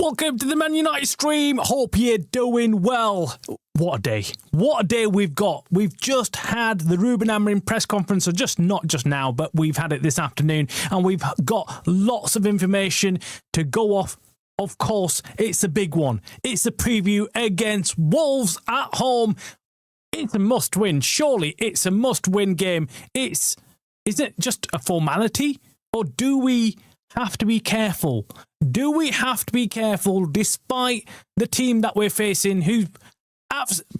Welcome to the Man United stream. Hope you're doing well. What a day. What a day we've got. We've just had the Ruben Amorim press conference, so not just now, but we've had it this afternoon, and we've got lots of information to go off. Of course, it's a big one. It's a preview against Wolves at home. It's a must-win. Surely it's a must-win game. Is it just a formality, or do we have to be careful? Do we have to be careful despite the team that we're facing, who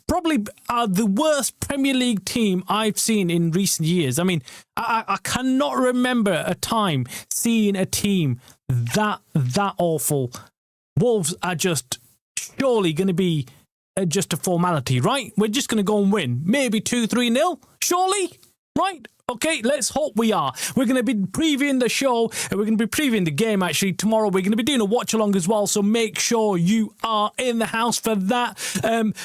probably are the worst Premier League team I've seen in recent years? I mean, I cannot remember a time seeing a team that awful. Wolves are just surely going to be just a formality, right? We're just going to go and win. Maybe 2-3-0, surely, right? Okay, let's hope we are. We're going to be previewing the show. We're going to be previewing the game, actually, tomorrow. We're going to be doing a watch-along as well, so make sure you are in the house for that.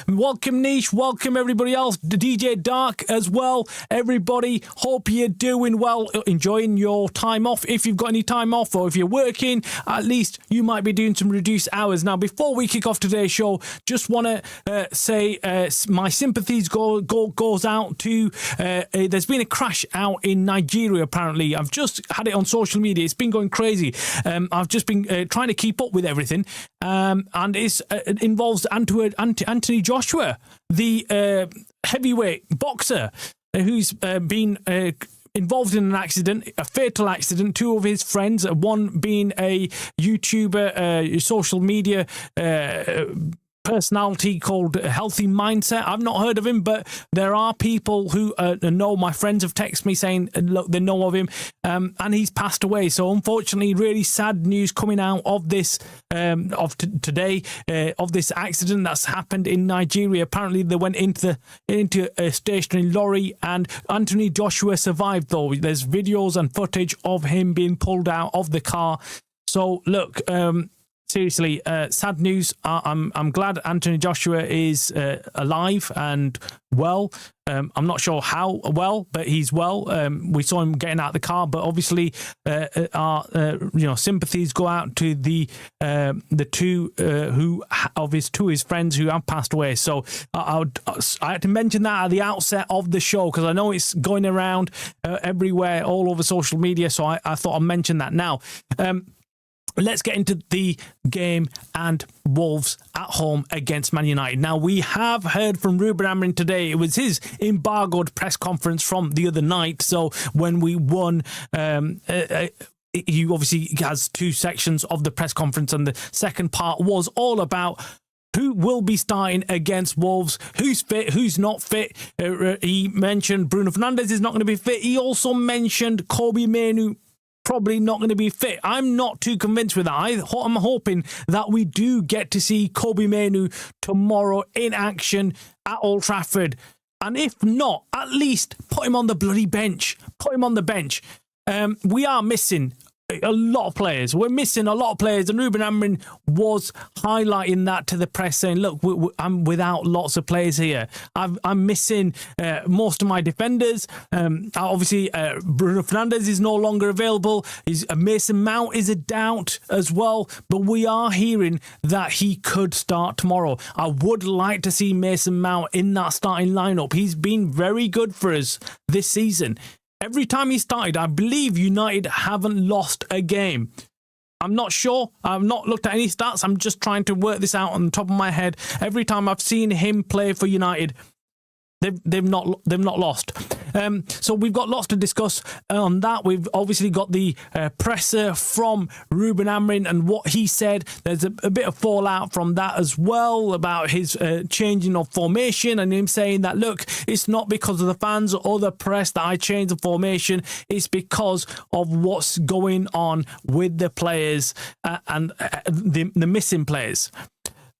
Welcome, Niche. Welcome, everybody else. DJ Dark as well. Everybody, hope you're doing well, enjoying your time off. If you've got any time off, or if you're working, at least you might be doing some reduced hours. Now, before we kick off today's show, just want to say my sympathies goes out to... there's been a crash out in Nigeria, apparently. I've just had it on social media. It's been going crazy. I've just been trying to keep up with everything. And it involves Anthony Joshua, the heavyweight boxer, who's been involved in an accident, a fatal accident. Two of his friends, one being a YouTuber, social media personality called Healthy Mindset. I've not heard of him, but there are people who know. My friends have texted me saying, look, they know of him, and he's passed away. So unfortunately, really sad news coming out of this today of this accident that's happened in Nigeria. Apparently, they went into a stationary lorry, and Anthony Joshua survived. Though there's videos and footage of him being pulled out of the car. So look. Seriously, sad news. I'm glad Anthony Joshua is alive and well. I'm not sure how well, but he's well. We saw him getting out of the car, but obviously, our sympathies go out to the two his friends who have passed away. So I had to mention that at the outset of the show, because I know it's going around everywhere, all over social media. So I thought I'd mention that now. Let's get into the game and Wolves at home against Man United. Now, we have heard from Ruben Amorim today. It was his embargoed press conference from the other night. So when we won, he obviously has two sections of the press conference, and the second part was all about who will be starting against Wolves, who's fit, who's not fit. He mentioned Bruno Fernandes is not going to be fit. He also mentioned Kobbie Mainoo probably not going to be fit. I'm not too convinced with that. I'm hoping that we do get to see Kobbie Mainoo tomorrow in action at Old Trafford. And if not, at least put him on the bloody bench. Put him on the bench. We are missing a lot of players. We're missing a lot of players, and Ruben Amorim was highlighting that to the press, saying, look, I'm without lots of players here. I'm missing most of my defenders. Obviously, Bruno Fernandes is no longer available. Mason Mount is a doubt as well, but we are hearing that he could start tomorrow. I would like to see Mason Mount in that starting lineup. He's been very good for us this season. Every time he started, I believe United haven't lost a game. I'm not sure. I've not looked at any stats. I'm just trying to work this out on the top of my head. Every time I've seen him play for United, they've not lost. So we've got lots to discuss on that. We've obviously got the presser from Ruben Amorim and what he said. There's a bit of fallout from that as well about his changing of formation, and him saying that, look, it's not because of the fans or the press that I changed the formation. It's because of what's going on with the players and the missing players.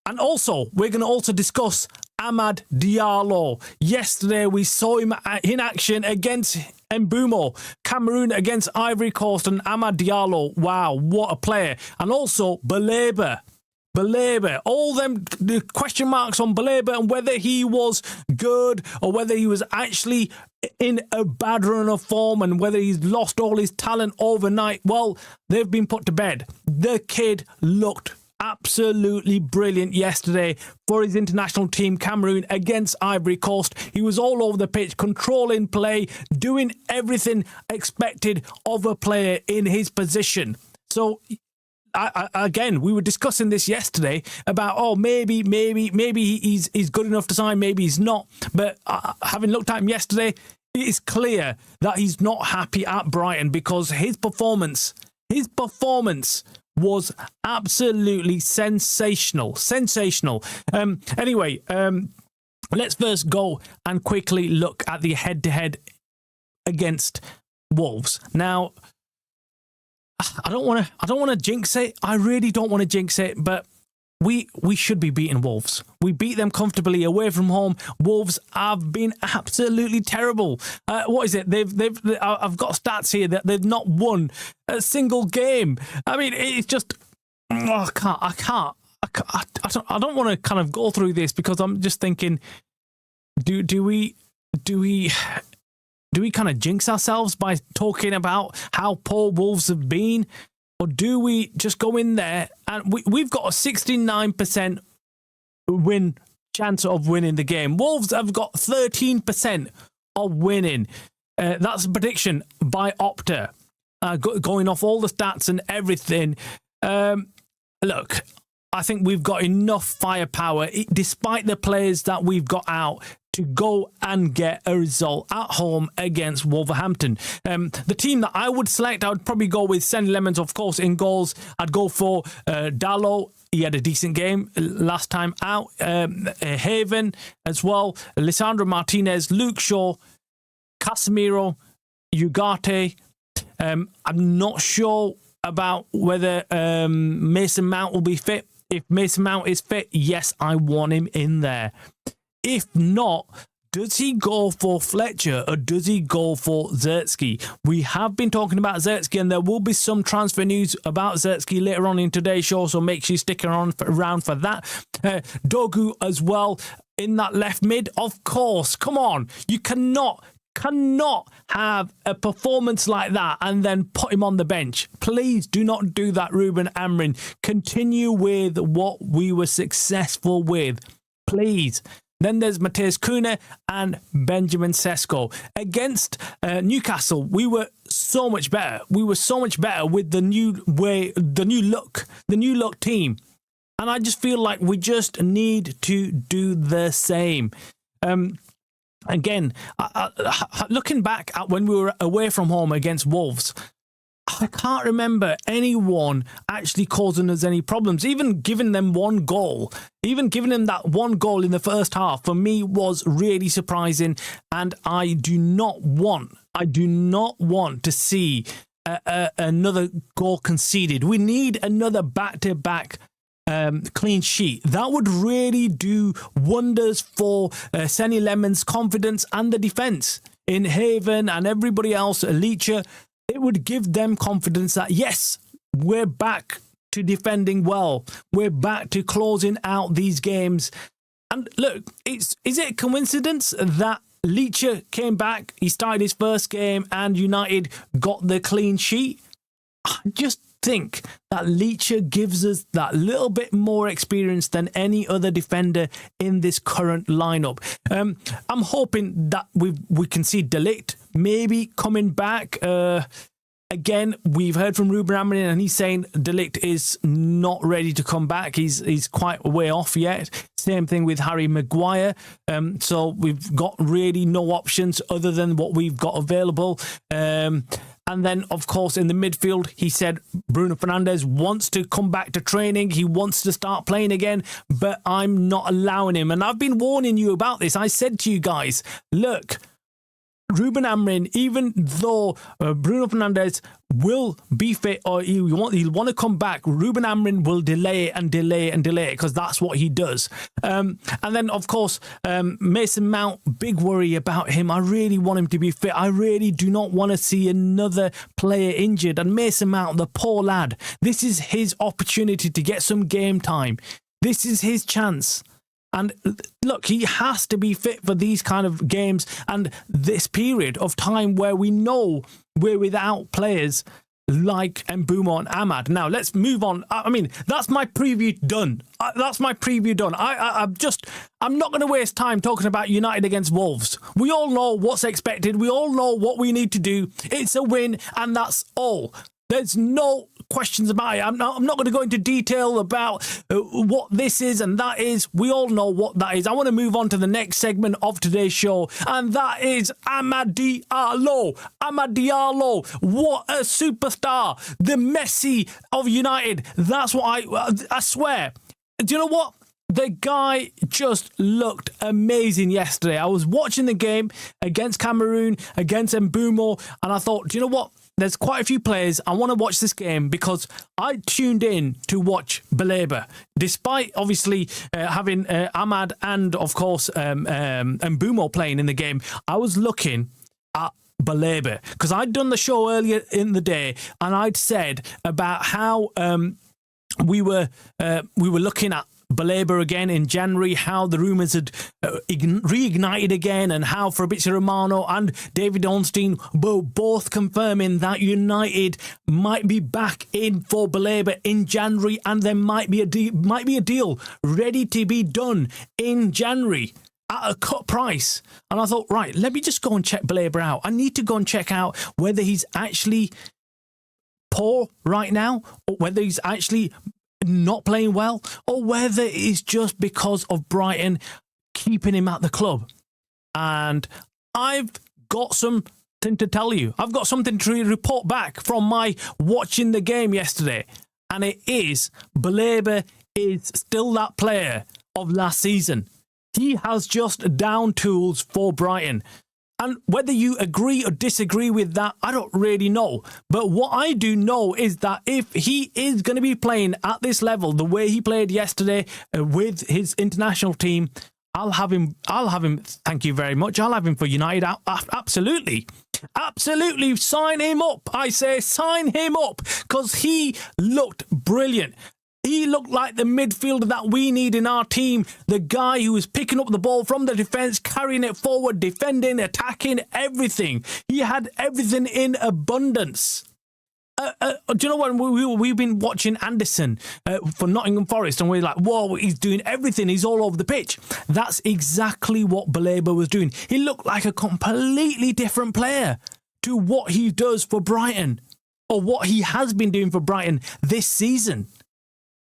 And also, we're going to also discuss Amad Diallo. Yesterday, we saw him in action against Mbeumo. Cameroon against Ivory Coast, and Amad Diallo. Wow, what a player. And also, Baleba. All them the question marks on Baleba and whether he was good or whether he was actually in a bad run of form and whether he's lost all his talent overnight. Well, they've been put to bed. The kid looked absolutely brilliant yesterday for his international team, Cameroon, against Ivory Coast. He was all over the pitch, controlling play, doing everything expected of a player in his position. So, again, we were discussing this yesterday about, maybe he's good enough to sign, maybe he's not. But having looked at him yesterday, it is clear that he's not happy at Brighton because his performance was absolutely sensational. Anyway, let's first go and quickly look at the head-to-head against Wolves. Now, I don't want to jinx it. I really don't want to jinx it, but we should be beating Wolves. We beat them comfortably away from home. Wolves have been absolutely terrible. What is it? I've got stats here that they've not won a single game. I mean, it's just I don't want to kind of go through this because I'm just thinking, do we kind of jinx ourselves by talking about how poor Wolves have been? Or do we just go in there and we've got a 69% win chance of winning the game? Wolves have got 13% of winning. That's a prediction by Opta, going off all the stats and everything. Look, I think we've got enough firepower, despite the players that we've got out, to go and get a result at home against Wolverhampton. The team that I would select, I would probably go with Senny Lemons, of course, in goals. I'd go for Dalot. He had a decent game last time out. Haven as well. Lisandro Martinez, Luke Shaw, Casemiro, Ugarte. I'm not sure about whether Mason Mount will be fit. If Mason Mount is fit, yes, I want him in there. If not, does he go for Fletcher or does he go for Zertsky? We have been talking about Zertsky, and there will be some transfer news about Zertsky later on in today's show, so make sure you stick around for that. Dogu as well in that left mid, of course. Come on, you cannot have a performance like that and then put him on the bench. Please do not do that, Ruben Amorim. Continue with what we were successful with, please. Then there's Mateus Cunha and Benjamin Sesko. Against Newcastle, we were so much better. We were so much better with the new look team. And I just feel like we just need to do the same. Again, looking back at when we were away from home against Wolves, I can't remember anyone actually causing us any problems. Even giving them one goal, even giving them that one goal in the first half, for me was really surprising. And I do not want to see another goal conceded. We need another back-to-back clean sheet. That would really do wonders for Senny Lemon's confidence and the defence in Haven and everybody else, Leacher. It would give them confidence that, yes, we're back to defending well. We're back to closing out these games. And look, is it a coincidence that Leacher came back, he started his first game, and United got the clean sheet? I just think that Leacher gives us that little bit more experience than any other defender in this current lineup. I'm hoping that we can see De Ligt maybe coming back. Again, we've heard from Ruben Amorim, and he's saying De Ligt is not ready to come back. He's quite a way off yet. Same thing with Harry Maguire. So we've got really no options other than what we've got available. And then, of course, in the midfield, he said Bruno Fernandes wants to come back to training. He wants to start playing again, but I'm not allowing him. And I've been warning you about this. I said to you guys, look, Ruben Amorim, even though Bruno Fernandes will be fit or he'll want to come back, Ruben Amorim will delay it because that's what he does. And then, of course, Mason Mount, big worry about him. I really want him to be fit. I really do not want to see another player injured. And Mason Mount, the poor lad, this is his opportunity to get some game time. This is his chance. And look, he has to be fit for these kind of games and this period of time where we know we're without players. like Mbeumo and Ahmad. Now let's move on. I mean, that's my preview done. I'm not going to waste time talking about United against Wolves. We all know what's expected. We all know what we need to do. It's a win, and that's all. There's no questions about it. I'm not going to go into detail about what this is and that is. We all know what that is. I want to move on to the next segment of today's show, and that is Amad Diallo. Amad Diallo, what a superstar. The Messi of United. That's what I swear. Do you know what? The guy just looked amazing yesterday. I was watching the game against Cameroon, against Mbeumo, and I thought, do you know what? There's quite a few players. I want to watch this game because I tuned in to watch Baleba. Despite, obviously, having Ahmad and, of course, Mbeumo playing in the game, I was looking at Baleba because I'd done the show earlier in the day and I'd said about how we were looking at Baleba again in January, how the rumours had reignited again, and how Fabrizio Romano and David Ornstein were both confirming that United might be back in for Baleba in January, and there might be a deal ready to be done in January at a cut price. And I thought, right, let me just go and check Baleba out. I need to go and check out whether he's actually poor right now, or whether he's actually not playing well, or whether it's just because of Brighton keeping him at the club. And I've got something to tell you. I've got something to report back from my watching the game yesterday. And it is, Baleba is still that player of last season. He has just down tools for Brighton. And whether you agree or disagree with that, I don't really know. But what I do know is that if he is going to be playing at this level, the way he played yesterday with his international team, I'll have him. Thank you very much. I'll have him for United. Absolutely. Absolutely. Sign him up. I say sign him up because he looked brilliant. He looked like the midfielder that we need in our team. The guy who was picking up the ball from the defence, carrying it forward, defending, attacking, everything. He had everything in abundance. Do you know what? We've been watching Anderson for Nottingham Forest, and we're like, whoa, he's doing everything. He's all over the pitch. That's exactly what Baleba was doing. He looked like a completely different player to what he does for Brighton, or what he has been doing for Brighton this season.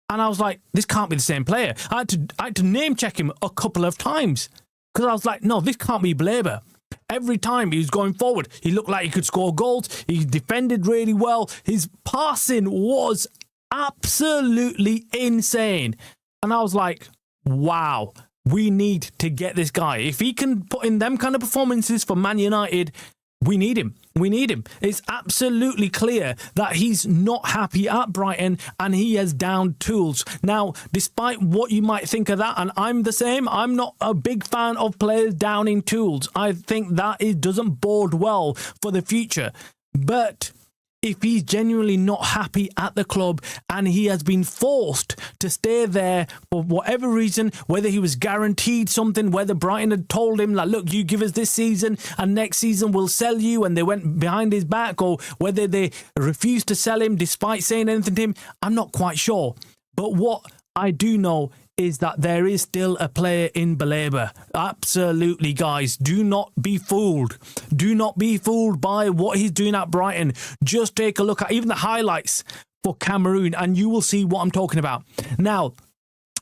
And I was like, this can't be the same player. I had to name check him a couple of times because I was like, no, this can't be Baleba. Every time he was going forward, he looked like he could score goals. He defended really well. His passing was absolutely insane. And I was like, wow, we need to get this guy. If he can put in them kind of performances for Man United, we need him. We need him. It's absolutely clear that he's not happy at Brighton and he has down tools. Now, despite what you might think of that, and I'm the same, I'm not a big fan of players downing tools. I think that it doesn't bode well for the future. But if he's genuinely not happy at the club and he has been forced to stay there for whatever reason, whether he was guaranteed something, whether Brighton had told him, like, look, you give us this season and next season we'll sell you, and they went behind his back, or whether they refused to sell him despite saying anything to him, I'm not quite sure. But what I do know is that there is still a player in Baleba. Absolutely, guys. Do not be fooled. Do not be fooled by what he's doing at Brighton. Just take a look at even the highlights for Cameroon and you will see what I'm talking about. Now,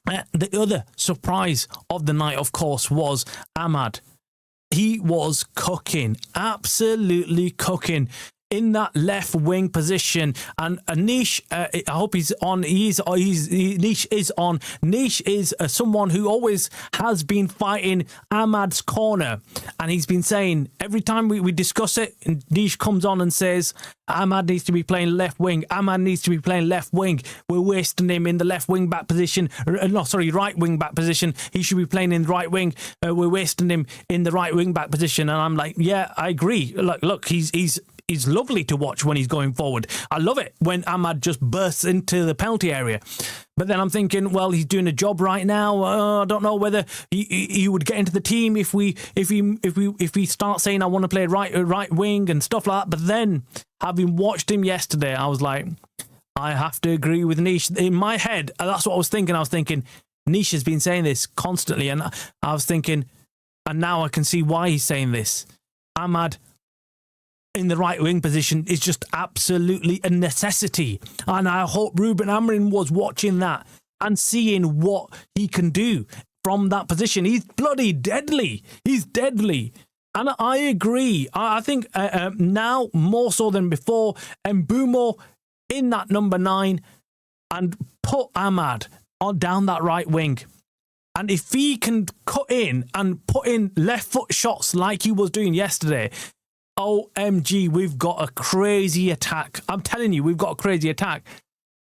the other surprise of the night, of course, was Ahmad. He was cooking. Absolutely cooking in that left wing position, and Nish, I hope he's on. Nish is on. Nish is someone who always has been fighting Ahmad's corner, and he's been saying every time we discuss it, Nish comes on and says Ahmad needs to be playing left wing. Ahmad needs to be playing left wing. We're wasting him in the left wing back position. Right wing back position. He should be playing in the right wing. We're wasting him in the right wing back position. And I'm like, yeah, I agree. Look, he's is lovely to watch when he's going forward. I love it when Ahmad just bursts into the penalty area. But then I'm thinking, well, he's doing a job right now. I don't know whether he would get into the team if we start saying I want to play right wing and stuff like that. But then, having watched him yesterday, I was like, I have to agree with Nish. In my head, that's what I was thinking. I was thinking, Nish has been saying this constantly, and I was thinking, and now I can see why he's saying this. Ahmad in the right wing position is just absolutely a necessity. And I hope Ruben Amorim was watching that and seeing what he can do from that position. He's bloody deadly. He's deadly. And I agree. I think now more so than before, Mbeumo in that number 9 and put Ahmad on down that right wing. And if he can cut in and put in left foot shots like he was doing yesterday, OMG, we've got a crazy attack. I'm telling you, we've got a crazy attack.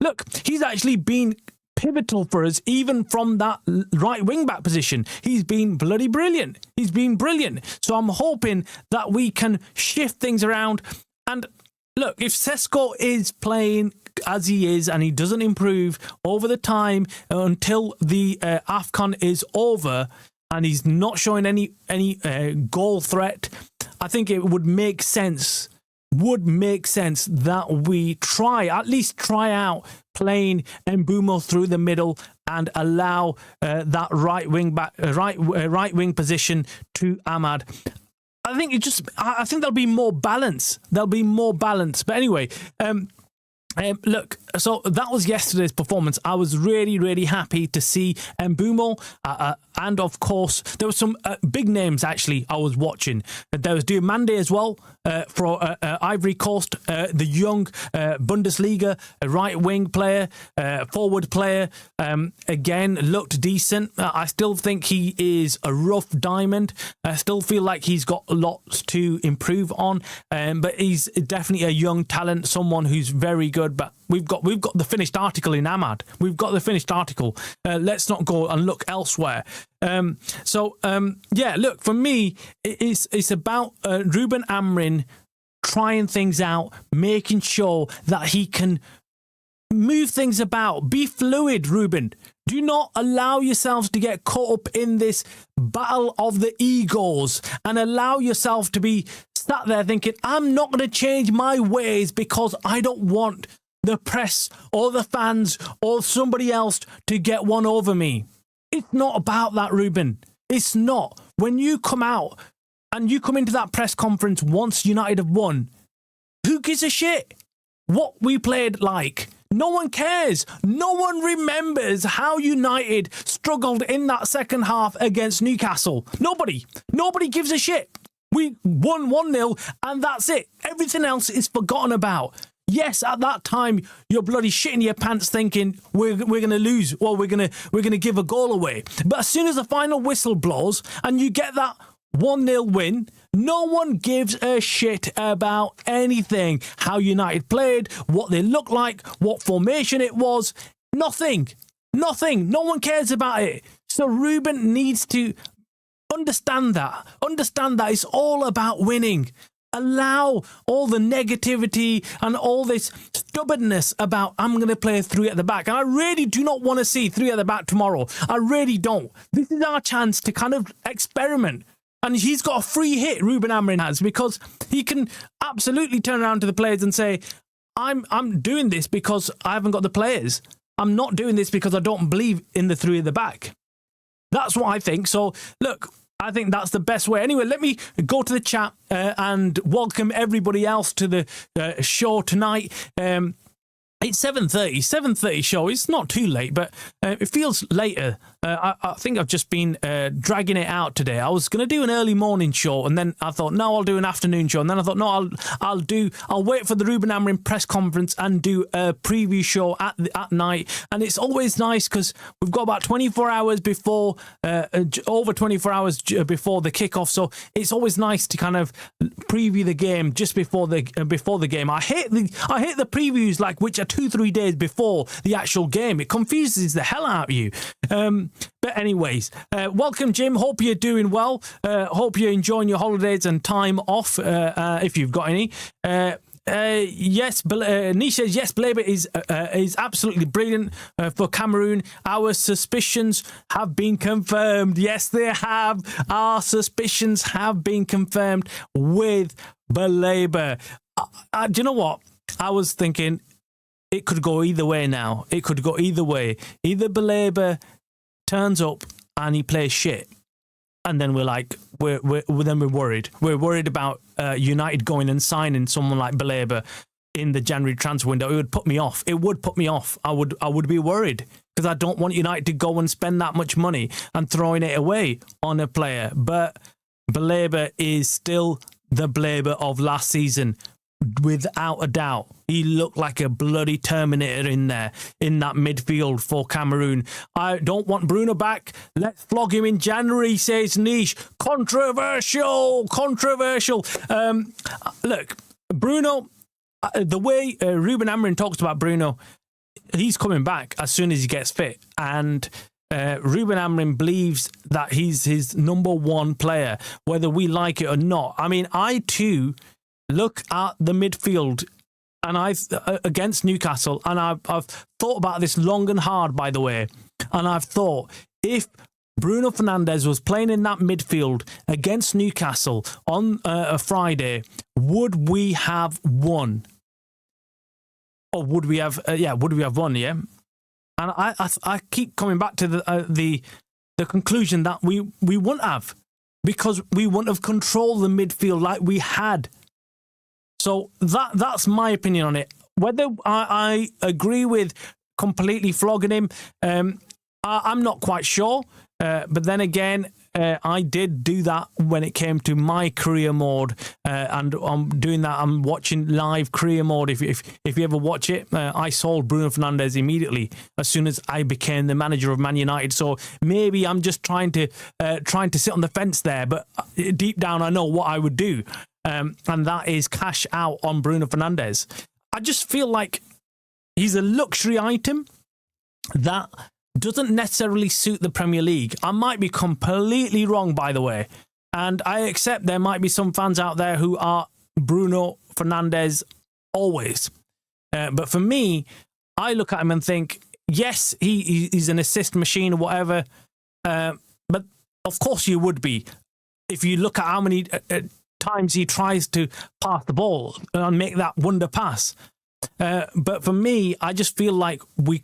Look, he's actually been pivotal for us, even from that right wing back position. He's been bloody brilliant. He's been brilliant. So I'm hoping that we can shift things around. And look, if Sesko is playing as he is and he doesn't improve over the time until the AFCON is over and he's not showing any goal threat, I think it would make sense that we at least try out playing Mbeumo through the middle and allow that right wing position to Ahmad. I think there'll be more balance. But anyway, look, so that was yesterday's performance. I was really, really happy to see Mbeumo, and of course there were some big names actually I was watching. There was Diomande as well for Ivory Coast, the young Bundesliga right wing player, forward player. Again, looked decent. I still think he is a rough diamond. I still feel like he's got lots to improve on, but he's definitely a young talent, someone who's very good. But we've got the finished article in Ahmad. We've got the finished article. Let's not go and look elsewhere. Look, for me, it's about Ruben Amorim trying things out, making sure that he can move things about. Be fluid, Ruben. Do not allow yourselves to get caught up in this battle of the egos and allow yourself to be sat there thinking, I'm not going to change my ways because I don't want the press or the fans or somebody else to get one over me. It's not about that, Ruben. It's not. When you come out and you come into that press conference once United have won, who gives a shit what we played like? No one cares. No one remembers how United struggled in that second half against Newcastle. Nobody gives a shit. We won 1-0 and that's it. Everything else is forgotten about. Yes, at that time, you're bloody shitting your pants thinking we're going to lose or we're going to give a goal away. But as soon as the final whistle blows and you get that 1-0 win, no one gives a shit about anything. How United played, what they looked like, what formation it was. Nothing. No one cares about it. So Ruben needs to understand that. Understand that it's all about winning. Allow all the negativity and all this stubbornness about I'm going to play 3 at the back. And I really do not want to see 3 at the back tomorrow. I really don't. This is our chance to kind of experiment. And he's got a free hit, Ruben Amorim has, because he can absolutely turn around to the players and say, I'm doing this because I haven't got the players. I'm not doing this because I don't believe in the 3 at the back. That's what I think. So, look, I think that's the best way. Anyway, let me go to the chat and welcome everybody else to the show tonight. It's 7:30 show. It's not too late, but it feels later. I think I've just been dragging it out today. I was going to do an early morning show, and then I thought, no, I'll do an afternoon show. And then I thought, no, I'll wait for the Ruben Amorim press conference and do a preview show at night. And it's always nice because we've got about 24 hours before, over 24 hours before the kickoff. So it's always nice to kind of preview the game just before the game. I hate the previews like which 2-3 days before the actual game. It confuses the hell out of you. But anyways, welcome, Jim. Hope you're doing well. Hope you're enjoying your holidays and time off, if you've got any. Yes, Nish says, yes, Blaber is absolutely brilliant for Cameroon. Our suspicions have been confirmed. Yes, they have. Our suspicions have been confirmed with Blaber. Do you know what? I was thinking it could go either way now. It could go either way. Either Blaber turns up and he plays shit, and then we're worried. We're worried about United going and signing someone like Blaber in the January transfer window. It would put me off. It would put me off. I would be worried because I don't want United to go and spend that much money and throwing it away on a player. But Blaber is still the Blaber of last season, without a doubt. He looked like a bloody Terminator in there, in that midfield for Cameroon. I don't want Bruno back. Let's flog him in January, says Niche. Controversial. Look, Bruno, the way Ruben Amorim talks about Bruno, he's coming back as soon as he gets fit. And Ruben Amorim believes that he's his number one player, whether we like it or not. I mean, I too look at the midfield and against Newcastle, and I've thought about this long and hard, by the way, and I've thought, if Bruno Fernandes was playing in that midfield against Newcastle on a Friday, would we have won? Or would we have won, yeah? And I keep coming back to the conclusion that we wouldn't have, because we wouldn't have controlled the midfield like we had. So that's my opinion on it. Whether I agree with completely flogging him, I'm not quite sure. But then again, I did do that when it came to my career mode, and I'm doing that. I'm watching live career mode. If you ever watch it, I sold Bruno Fernandes immediately as soon as I became the manager of Man United. So maybe I'm just trying to sit on the fence there, but deep down I know what I would do, and that is cash out on Bruno Fernandes. I just feel like he's a luxury item that doesn't necessarily suit the Premier League. I might be completely wrong, by the way, and I accept there might be some fans out there who are Bruno Fernandes always. But for me, I look at him and think, yes, he's an assist machine or whatever, but of course you would be if you look at how many times he tries to pass the ball and make that wonder pass. But for me, I just feel like we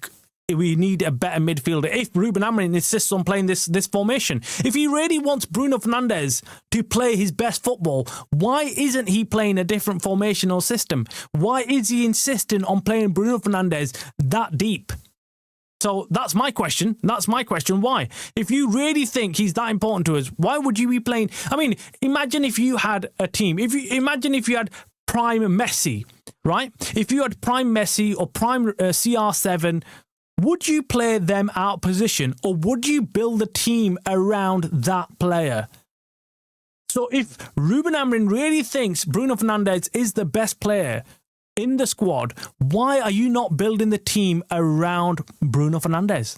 need a better midfielder. If Ruben Amorim insists on playing this formation, if he really wants Bruno Fernandes to play his best football, why isn't he playing a different formation or system? Why is he insisting on playing Bruno Fernandes that deep? So that's my question. Why? If you really think he's that important to us, why would you be playing? I mean, imagine if you had a team. Imagine if you had prime Messi, right? If you had prime Messi or prime CR7, would you play them out position, or would you build a team around that player? So if Ruben Amorim really thinks Bruno Fernandes is the best player in the squad, why are you not building the team around Bruno Fernandes?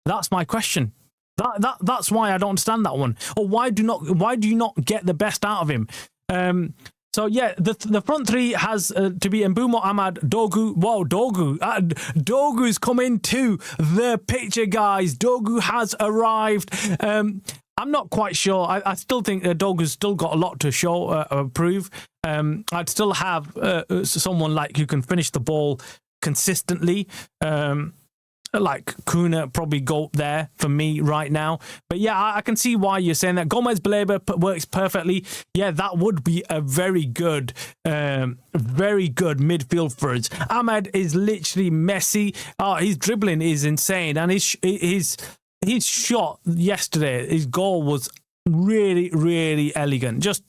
That's my question. That's why I don't understand that one. Or why do you not get the best out of him? So yeah, the front three has to be Mbeumo, Ahmad, Dogu. Whoa, Dogu. Dogu's coming to the picture, guys. Dogu has arrived. I'm not quite sure. I still think Dogu's still got a lot to show, prove. I'd still have someone like who can finish the ball consistently. Like Kuna probably go up there for me right now. But yeah, I can see why you're saying that. Gomez Blaber works perfectly. Yeah, that would be a very good midfield for us. Ahmed is literally Messi. His dribbling is insane, and his shot yesterday, his goal was really, really elegant. Just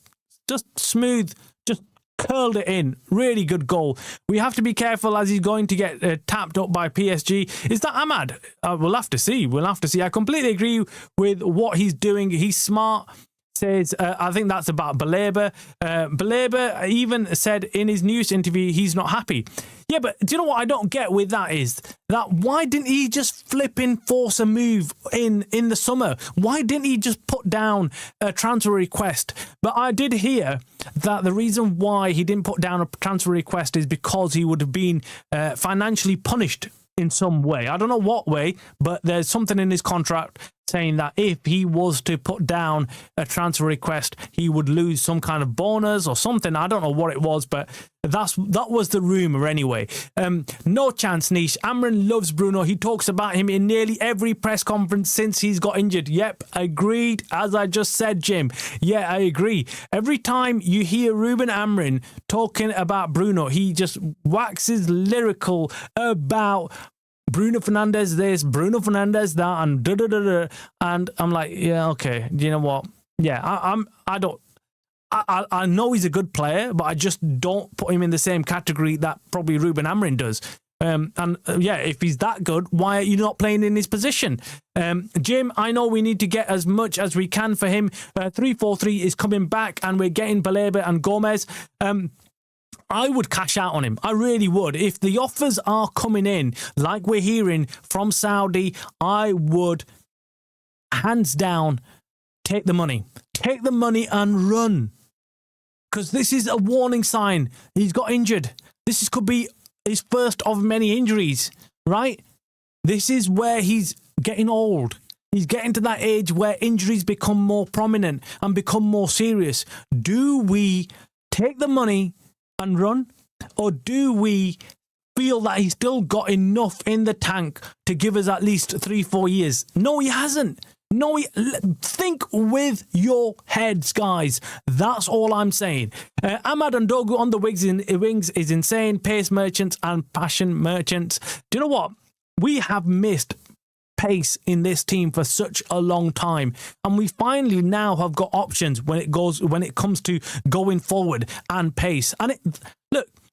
smooth. Just curled it in. Really good goal. We have to be careful as he's going to get tapped up by PSG. Is that Ahmad? We'll have to see. I completely agree with what he's doing. He's smart. says, I think that's about Baleba. Baleba even said in his news interview he's not happy. Yeah, but do you know what I don't get with that is that why didn't he just flipping force a move in the summer? Why didn't he just put down a transfer request? But I did hear that the reason why he didn't put down a transfer request is because he would have been financially punished in some way. I don't know what way, but there's something in his contract saying that if he was to put down a transfer request, he would lose some kind of bonus or something. I don't know what it was, but that was the rumour anyway. No chance, Nish. Amorim loves Bruno. He talks about him in nearly every press conference since he's got injured. Yep, agreed. As I just said, Jim. Yeah, I agree. Every time you hear Ruben Amorim talking about Bruno, he just waxes lyrical about Bruno Fernandes this, Bruno Fernandes that, and da-da-da-da. And I'm like, yeah, okay. You know what? Yeah, I know he's a good player, but I just don't put him in the same category that probably Ruben Amorim does. If he's that good, why are you not playing in his position? Jim, I know we need to get as much as we can for him. 3-4-3 is coming back, and we're getting Baleba and Gomez. I would cash out on him. I really would. If the offers are coming in, like we're hearing from Saudi, I would, hands down, take the money. Take the money and run. Because this is a warning sign. He's got injured. This could be his first of many injuries, right? This is where he's getting old. He's getting to that age where injuries become more prominent and become more serious. Do we take the money and run, or do we feel that he's still got enough in the tank to give us at least 3-4 years? No, he hasn't. Think with your heads, guys. That's all I'm saying. Ahmad and Dogu on the wings is insane. Pace merchants and passion merchants. Do you know what? We have missed pace in this team for such a long time, and we finally now have got options when it comes to going forward and pace. And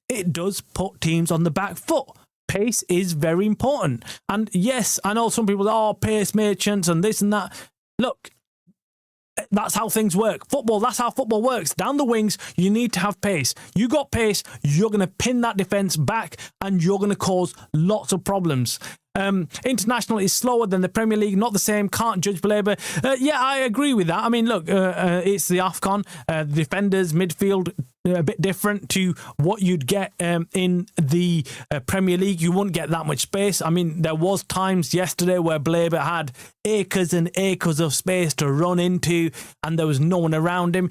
it does put teams on the back foot. Pace is very important. And yes, I know some people say, pace merchants and this and that. Look, that's how things work. Football, that's how football works. Down the wings, you need to have pace. You got pace, you're going to pin that defence back, and you're going to cause lots of problems. International is slower than the Premier League, not the same, can't judge Baleba. Yeah, I agree with that. I mean, look, it's the AFCON, defenders, midfield, a bit different to what you'd get in the Premier League. You wouldn't get that much space. I mean, there was times yesterday where Baleba had acres and acres of space to run into, and there was no one around him.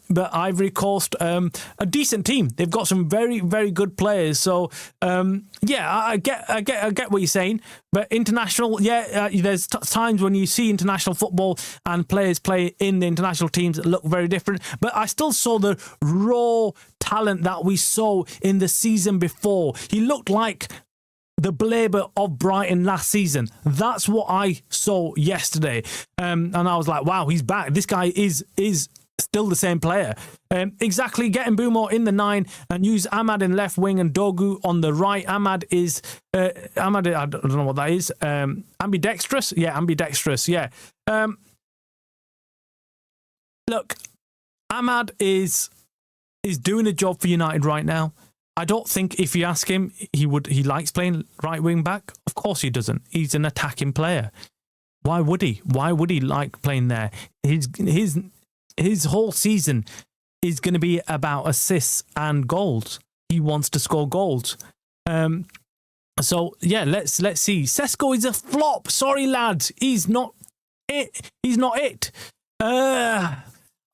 But Ivory Coast, a decent team. They've got some very, very good players. So, I get what you're saying. But international, there's times when you see international football and players play in the international teams that look very different. But I still saw the raw talent that we saw in the season before. He looked like the Baleba of Brighton last season. That's what I saw yesterday. And I was like, wow, he's back. This guy is still the same player. Exactly, getting Bumo in the 9 and use Ahmad in left wing and Dogu on the right. Ahmad, I don't know what that is. Ambidextrous? Yeah, ambidextrous, yeah. Look, Ahmad is doing a job for United right now. I don't think if you ask him, he likes playing right wing back. Of course he doesn't. He's an attacking player. Why would he? Why would he like playing there? His whole season is going to be about assists and goals. He wants to score goals. So yeah, let's see. Sesko is a flop. Sorry, lads. He's not it. He's not it.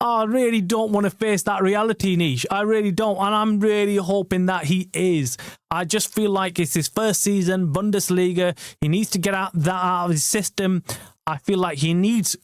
I really don't want to face that reality, Niche. I really don't. And I'm really hoping that he is. I just feel like it's his first season, Bundesliga. He needs to get that out of his system. I feel like he needs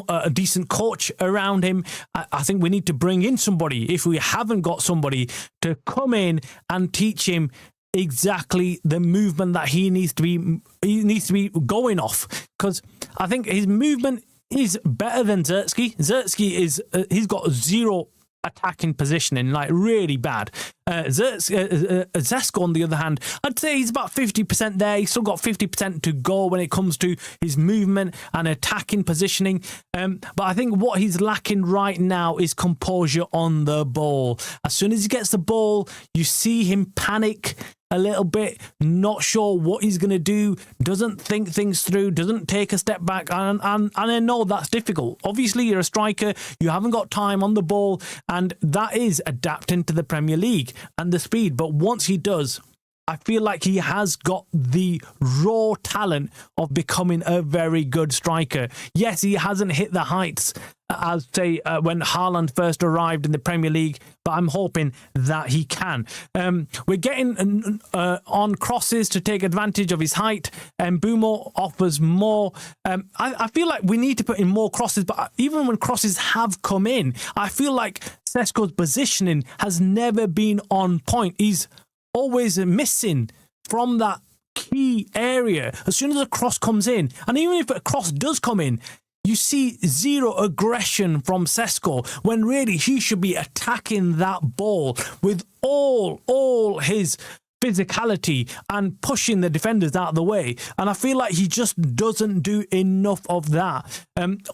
a decent coach around him. I think we need to bring in somebody, if we haven't got somebody, to come in and teach him exactly the movement that he needs to be going off. Because I think his movement is better than Zertsky. Zertsky he's got zero attacking positioning, like really bad. Zesko, on the other hand, I'd say he's about 50% there. He's still got 50% to go when it comes to his movement and attacking positioning. But I think what he's lacking right now is composure on the ball. As soon as he gets the ball, you see him panic a little bit, not sure what he's going to do, doesn't think things through, doesn't take a step back. And I know that's difficult. Obviously, you're a striker, you haven't got time on the ball, and that is adapting to the Premier League and the speed. But once he does, I feel like he has got the raw talent of becoming a very good striker. Yes, he hasn't hit the heights, I'd say, when Haaland first arrived in the Premier League, but I'm hoping that he can. We're getting on crosses to take advantage of his height, and Bumo offers more. I feel like we need to put in more crosses, but even when crosses have come in, I feel like Sesko's positioning has never been on point. He's always missing from that key area. As soon as a cross comes in, and even if a cross does come in, you see zero aggression from Sesko, when really he should be attacking that ball with all his physicality and pushing the defenders out of the way. And I feel like he just doesn't do enough of that.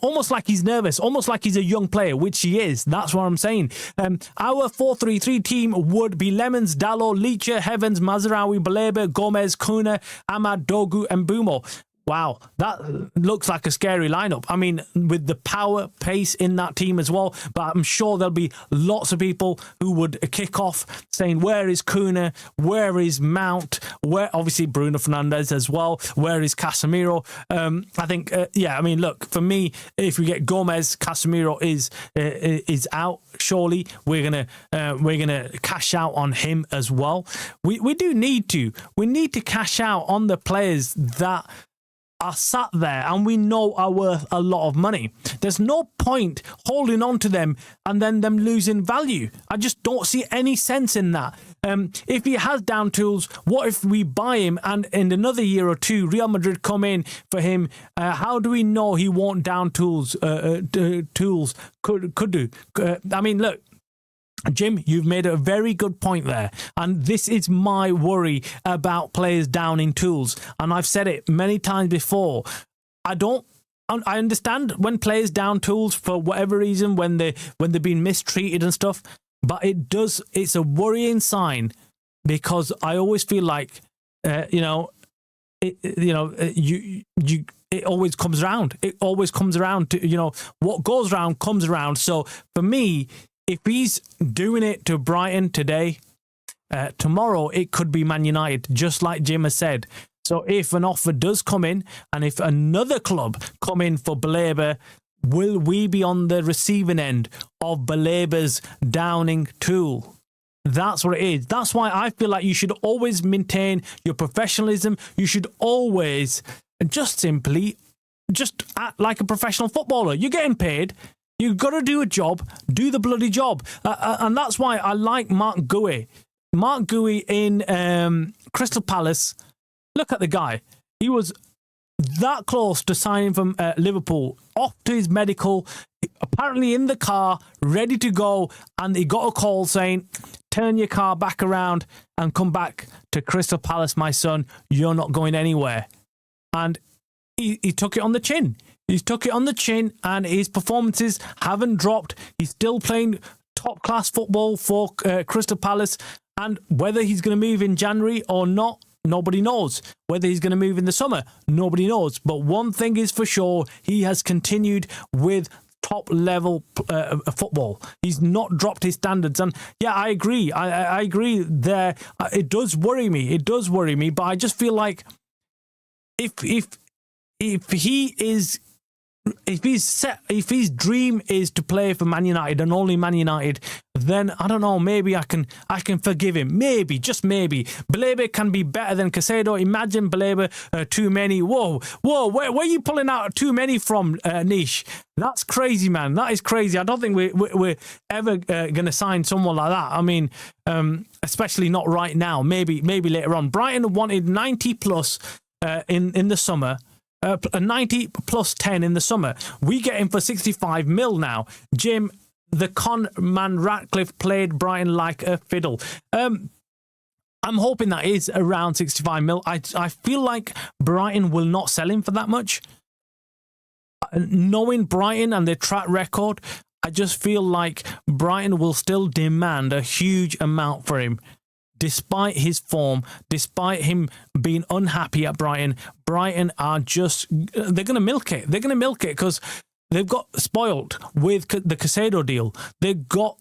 Almost like he's nervous, almost like he's a young player, which he is. That's what I'm saying. Our 4-3-3 team would be Lemons, Dalot, Leacher, Heavens, Mazraoui, Baleba, Gomez, Kuna, Ahmad, Dogu and Bumo. Wow, that looks like a scary lineup. I mean, with the power, pace in that team as well. But I'm sure there'll be lots of people who would kick off saying, where is Kuna? Where is Mount? Where, obviously, Bruno Fernandes as well. Where is Casemiro? I think, I mean, look, for me, if we get Gomez, Casemiro is out. Surely we're gonna cash out on him as well. We do need to. We need to cash out on the players that are sat there and we know are worth a lot of money. There's no point holding on to them and then them losing value. I just don't see any sense in that. If he has down tools, what if we buy him and in another year or two Real Madrid come in for him? How do we know he won't down tools? Tools could do. I mean, look, Jim, you've made a very good point there. And this is my worry about players downing tools. And I've said it many times before. I understand when players down tools for whatever reason, when they're being mistreated and stuff. But it's a worrying sign, because I always feel like, it always comes around. It always comes around to, what goes around comes around. So for me, if he's doing it to Brighton today, tomorrow it could be Man United, just like Jim has said. So if an offer does come in, and if another club come in for Baleba, will we be on the receiving end of Baleba's downing tool? That's what it is. That's why I feel like you should always maintain your professionalism. You should always just act like a professional footballer. You're getting paid. You've got to do a job, do the bloody job. And that's why I like Mark Gui. Mark Gui in Crystal Palace, look at the guy. He was that close to signing from Liverpool, off to his medical, apparently in the car, ready to go, and he got a call saying, turn your car back around and come back to Crystal Palace, my son. You're not going anywhere. And he took it on the chin. He's took it on the chin, and his performances haven't dropped. He's still playing top-class football for Crystal Palace, and whether he's going to move in January or not, nobody knows. Whether he's going to move in the summer, nobody knows. But one thing is for sure, he has continued with top-level football. He's not dropped his standards. And yeah, I agree. I agree there. It does worry me. It does worry me, but I just feel like if his dream is to play for Man United and only Man United, then I don't know, maybe I can forgive him. Maybe, just maybe. Baleba can be better than Caicedo. Imagine Baleba too many. Whoa, where are you pulling out too many from, Nish? That's crazy, man. That is crazy. I don't think we're ever going to sign someone like that. I mean, especially not right now. Maybe later on. Brighton wanted 90 plus in the summer. A 90 plus 10 in the summer. We get him for 65 mil now. Jim, the con man Ratcliffe played Brighton like a fiddle. I'm hoping that is around 65 mil. I feel like Brighton will not sell him for that much. Knowing Brighton and their track record, I just feel like Brighton will still demand a huge amount for him. Despite his form, despite him being unhappy at Brighton, Brighton are just, they're going to milk it. They're going to milk it because they've got spoiled with the Caicedo deal. They got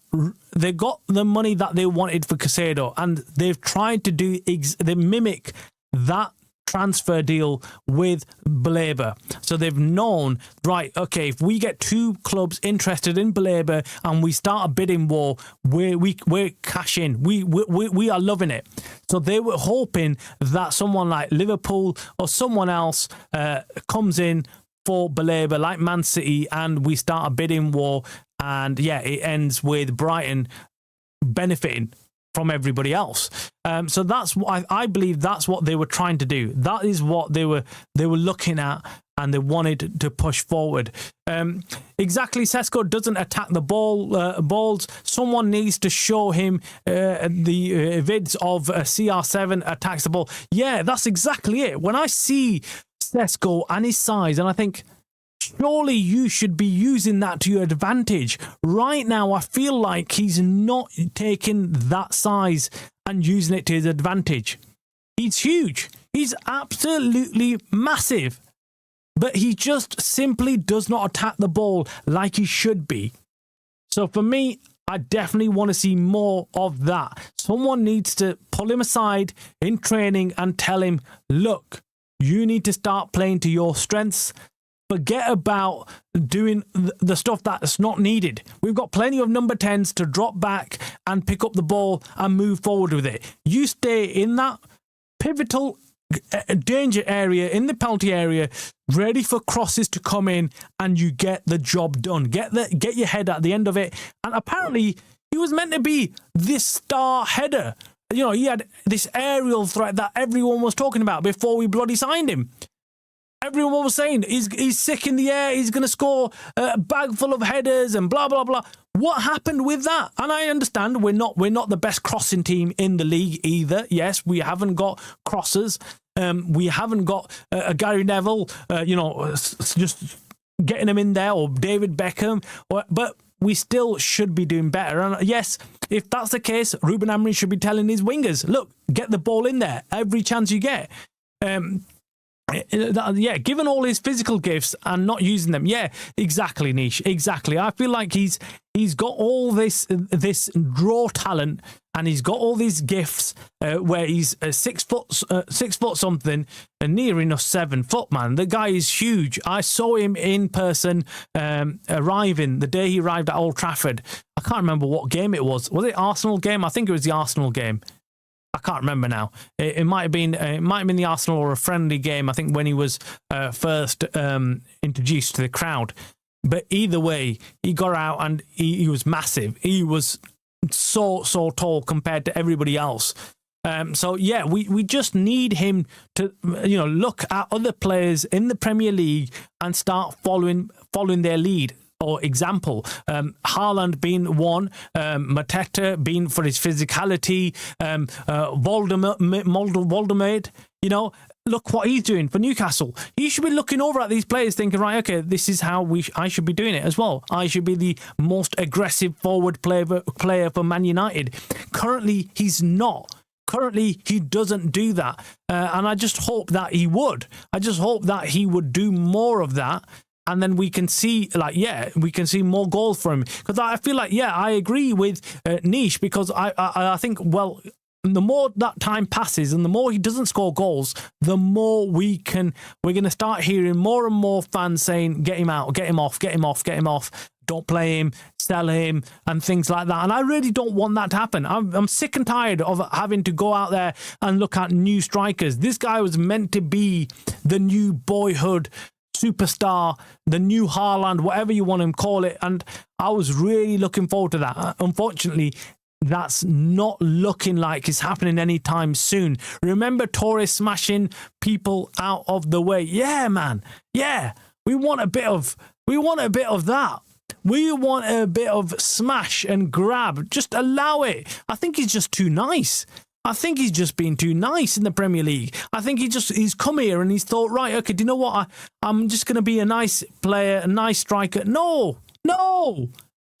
the money that they wanted for Caicedo, and they've tried to they mimic that transfer deal with Baleba. So they've known, right, okay, if we get two clubs interested in Baleba and we start a bidding war, we're cash in. We are loving it. So they were hoping that someone like Liverpool or someone else comes in for Baleba, like Man City, and we start a bidding war, and yeah, it ends with Brighton benefiting from everybody else. So that's what I believe that's what they were trying to do. That is what they were looking at, and they wanted to push forward. Exactly, Sesko doesn't attack the balls. Someone needs to show him the vids of CR7 attacks the ball. Yeah, that's exactly it. When I see Sesko and his size, and I think, surely you should be using that to your advantage. Right now, I feel like he's not taking that size and using it to his advantage. He's huge. He's absolutely massive. But he just simply does not attack the ball like he should be. So for me, I definitely want to see more of that. Someone needs to pull him aside in training and tell him, look, you need to start playing to your strengths. Forget about doing the stuff that's not needed. We've got plenty of number 10s to drop back and pick up the ball and move forward with it. You stay in that pivotal danger area, in the penalty area, ready for crosses to come in, and you get the job done. Get your head at the end of it. And apparently, he was meant to be this star header. You know, he had this aerial threat that everyone was talking about before we bloody signed him. Everyone was saying he's sick in the air, he's going to score a bag full of headers and blah, blah, blah. What happened with that? And I understand we're not the best crossing team in the league either. Yes, we haven't got crossers. We haven't got a Gary Neville, just getting him in there, or David Beckham. But we still should be doing better. And yes, if that's the case, Ruben Amorim should be telling his wingers, look, get the ball in there every chance you get. Yeah, given all his physical gifts and not using them. Yeah, exactly, Niche. Exactly. I feel like he's got all this raw talent, and he's got all these gifts where he's 6 foot something, and near enough 7 foot, man. The guy is huge. I saw him in person arriving the day he arrived at Old Trafford. I can't remember what game it was. Was it Arsenal game? I think it was the Arsenal game. I can't remember now. It might have been the Arsenal or a friendly game. I think when he was first introduced to the crowd. But either way, he got out and he was massive. He was so tall compared to everybody else. So yeah, we just need him to look at other players in the Premier League and start following their lead or example. Haaland being one, Mateta being for his physicality, Voldemort, look what he's doing for Newcastle. He should be looking over at these players thinking, right, okay, this is how I should be doing it as well. I should be the most aggressive forward player for Man United. Currently, he's not. Currently, he doesn't do that. And I just hope that he would. I just hope that he would do more of that. And then we can see, we can see more goals from him. Because I feel like, I agree with Niche, because I think, well, the more that time passes and the more he doesn't score goals, the more we're going to start hearing more and more fans saying, get him out, get him off, get him off, get him off. Don't play him, sell him, and things like that. And I really don't want that to happen. I'm sick and tired of having to go out there and look at new strikers. This guy was meant to be the new boyhood superstar, the new Haaland, whatever you want to call it. And I was really looking forward to that. Unfortunately, that's not looking like it's happening anytime soon. Remember Torres smashing people out of the way? Yeah, man. Yeah. We want a bit of that. We want a bit of smash and grab. Just allow it. I think he's just too nice. I think he's just been too nice in the Premier League. I think he's come here and he's thought, right, okay, do you know what? I'm just going to be a nice player, a nice striker. No,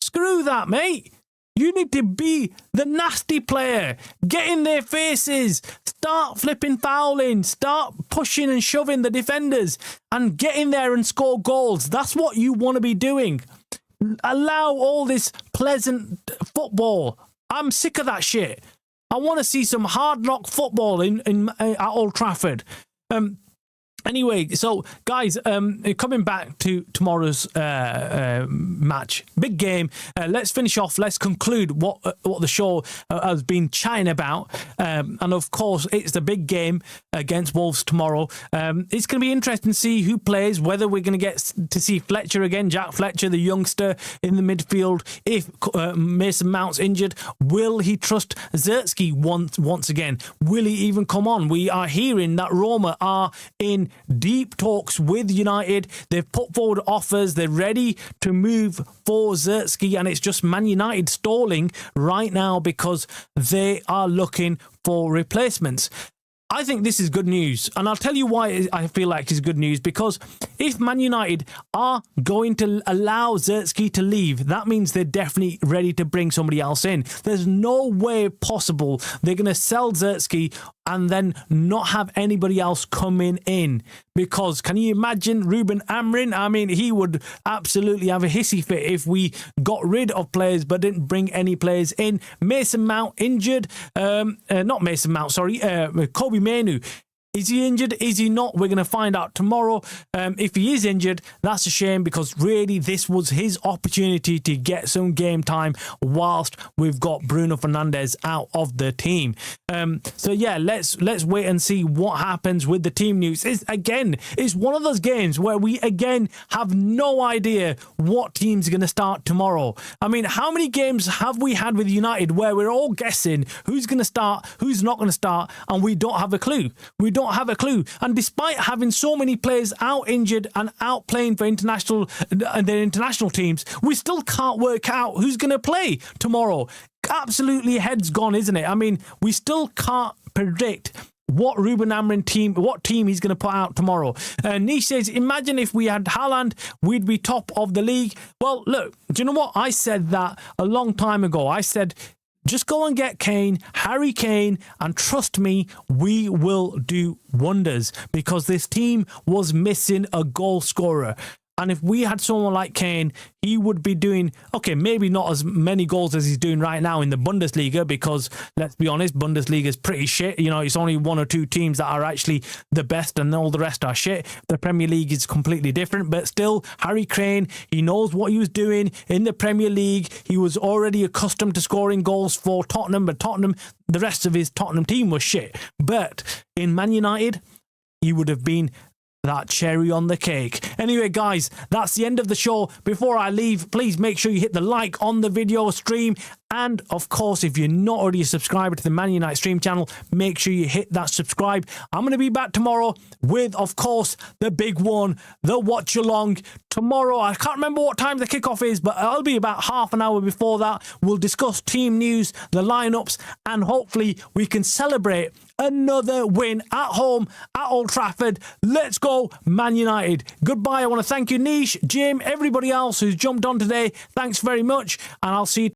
screw that, mate. You need to be the nasty player. Get in their faces. Start flipping fouling. Start pushing and shoving the defenders and get in there and score goals. That's what you want to be doing. Allow all this pleasant football. I'm sick of that shit. I want to see some hard knock football at Old Trafford. Anyway, so guys, coming back to tomorrow's match, big game. Let's finish off. Let's conclude what the show has been chatting about, and of course, it's the big game against Wolves tomorrow. It's going to be interesting to see who plays. Whether we're going to get to see Fletcher again, Jack Fletcher, the youngster in the midfield. If Mason Mount's injured, will he trust Zertsky once again? Will he even come on? We are hearing that Roma are in deep talks with United. They've put forward offers. They're ready to move for Zertsky, and it's just Man United stalling right now because they are looking for replacements. I think this is good news, and I'll tell you why I feel like it's good news, because if Man United are going to allow Zertsky to leave, that means they're definitely ready to bring somebody else in. There's no way possible they're going to sell Zertsky and then not have anybody else coming in, because can you imagine Ruben Amorim? I mean, he would absolutely have a hissy fit if we got rid of players but didn't bring any players in. Mason Mount injured. Not Mason Mount, sorry. Kobe Mainoo. Is he injured? Is he not? We're going to find out tomorrow. If he is injured, that's a shame, because really this was his opportunity to get some game time whilst we've got Bruno Fernandes out of the team. So yeah, let's wait and see what happens with the team news. It's one of those games where we again have no idea what team's going to start tomorrow. I mean, how many games have we had with United where we're all guessing who's going to start, who's not going to start, and we don't have a clue. We don't have a clue. And despite having so many players out injured and out playing for their international teams, we still can't work out who's going to play tomorrow. Absolutely heads gone, isn't it? I mean, we still can't predict what Ruben Amorim what team he's going to put out tomorrow. Nish says, imagine if we had Haaland, we'd be top of the league. Well, look, do you know what? I said that a long time ago. I said, just go and get Kane, Harry Kane, and trust me, we will do wonders, because this team was missing a goal scorer. And if we had someone like Kane, he would be doing, okay, maybe not as many goals as he's doing right now in the Bundesliga, because let's be honest, Bundesliga is pretty shit. You know, it's only one or two teams that are actually the best and all the rest are shit. The Premier League is completely different, but still, Harry Kane, he knows what he was doing in the Premier League. He was already accustomed to scoring goals for Tottenham, but Tottenham, the rest of his Tottenham team was shit. But in Man United, he would have been that cherry on the cake. Anyway, guys, that's the end of the show. Before I leave, please make sure you hit the like on the video stream. And of course, if you're not already a subscriber to the Man United stream channel, make sure you hit that subscribe. I'm going to be back tomorrow with, of course, the big one, the watch along. Tomorrow, I can't remember what time the kickoff is, but I'll be about half an hour before that. We'll discuss team news, the lineups, and hopefully we can celebrate another win at home at Old Trafford. Let's go, Man United. Goodbye. I want to thank you, Nish, Jim, everybody else who's jumped on today. Thanks very much, and I'll see you